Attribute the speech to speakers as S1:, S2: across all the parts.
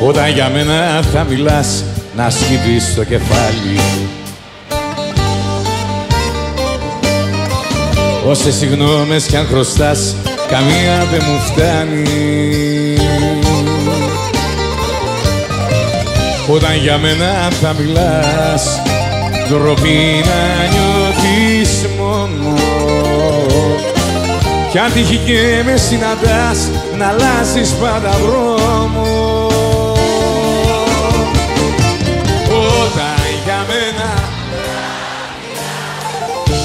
S1: Όταν για μένα θα μιλάς, να σκύβεις το κεφάλι. Όσες συγγνώμες κι αν χρωστάς, καμία δεν μου φτάνει. Όταν για μένα θα μιλάς, ντροπή να νιώθεις μόνο. Κι αν τύχει και με συναντάς, να αλλάζεις πάντα δρόμο. Όταν για μένα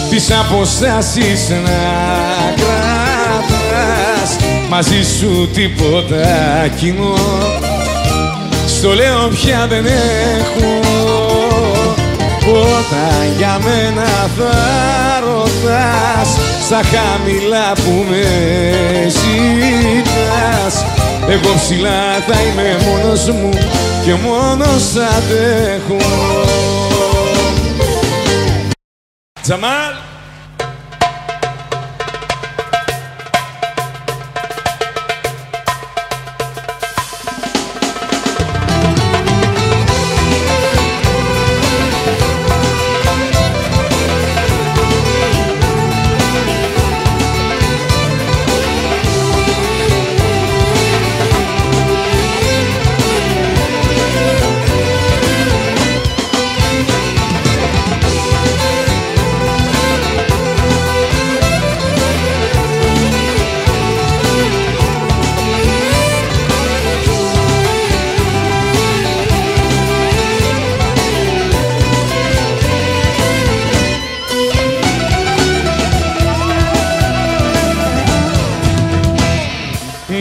S1: τις αποστάσεις να κρατάς, μαζί σου τίποτα κοινό, στο λέω πια δεν έχω. Όταν για μένα θα ρωτάς, στα χαμηλά που με ζητάς, εγώ ψηλά θα είμαι μόνος μου και μόνος θα αντέχω. Τζαμάλ!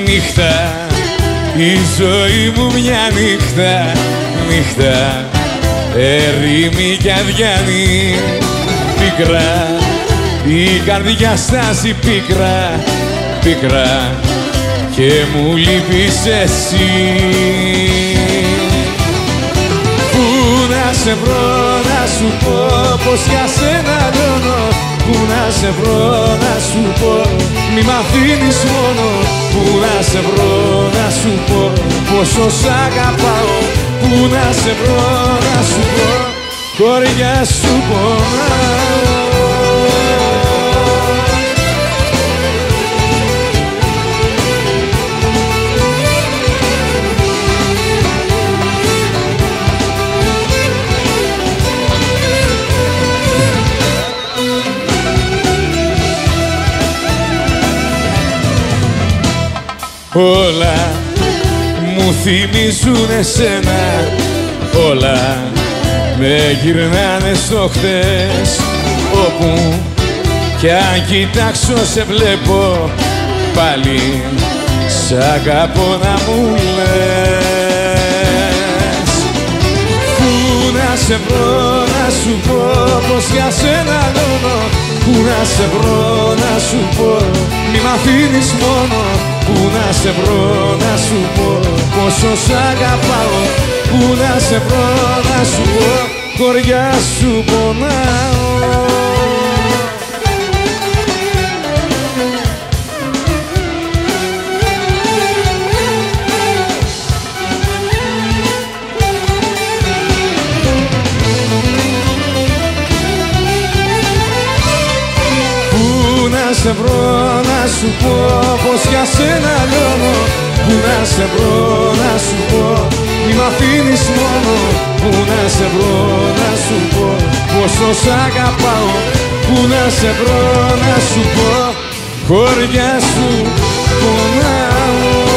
S1: Νύχτα, η ζωή μου μια νύχτα, νύχτα, ερήμη κι αδιανή. Πίκρα, η καρδιά στάζει πίκρα, πίκρα, και μου λείπεις εσύ. Πού να σε βρω να σου πω πως για σένα λιώνω, πού να σε βρω να σου πω μη μ' αφήνεις μόνο, πού να σε βρω να σου πω πόσο σ' αγαπάω, πού να σε βρω να σου πω χωριά σου πονάω. Όλα μου θυμίζουν εσένα, όλα με γυρνάνε στο χθες. Όπου κι αν κοιτάξω σε βλέπω, πάλι σ' αγαπώ να μου λες. Πού να σε βρω να σου πω πως για σένα λιώνω, πού να σε βρω να σου πω μη μ' αφήνεις μόνο, πού να σε βρω να σου πω πόσο σ' αγαπάω, πού να σε βρω να σου πω χωριά σου πονάω. Να σε βρω να σου πω πως για σένα λιώνω, πού να σε βρω να σου πω μη μ' αφήνεις μόνο, πού να σε βρω να σου πω πόσο σ' αγαπάω, πού να σε βρω να σου πω χωριά σου πονάω.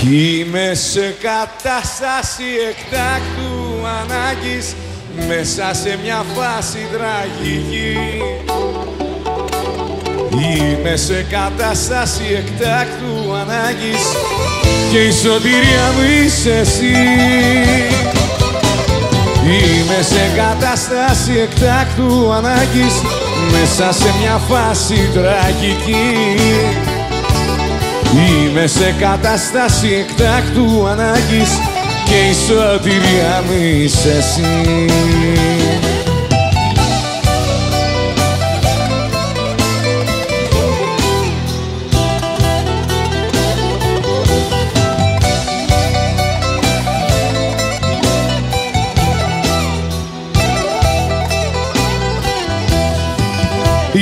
S1: Είμαι σε κατάσταση εκτάκτου ανάγκης, μέσα σε μια φάση τραγική. Είμαι σε κατάσταση εκτάκτου ανάγκης και η σωτηρία μου είσαι εσύ. Είμαι σε κατάσταση εκτάκτου ανάγκης, μέσα σε μια φάση τραγική. Είμαι σε κατάσταση εκτάκτου ανάγκης και η σωτηρία μου είσαι εσύ.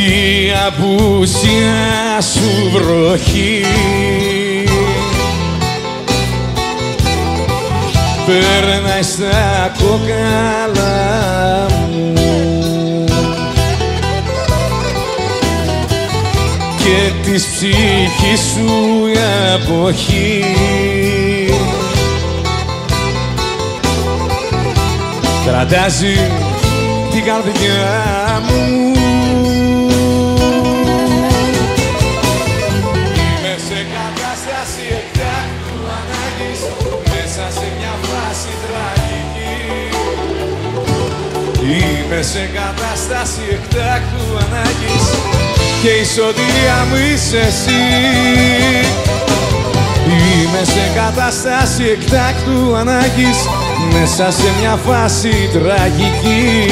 S1: η απουσία σου βροχή περνάει στα κόκαλα μου και της ψυχής σου η αποχή κρατάζει την καρδιά μου. Είμαι σε κατάσταση εκτάκτου ανάγκης μέσα σε μια φάση τραγική. Είμαι σε κατάσταση εκτάκτου ανάγκης και η σωτηρία μου είσαι εσύ. Είμαι σε κατάσταση εκτάκτου ανάγκης μέσα σε μια φάση τραγική.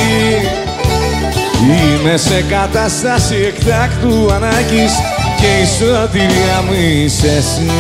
S1: Είμαι σε κατάσταση εκτάκτου ανάγκης και η σωτηρία μου είσαι εσύ.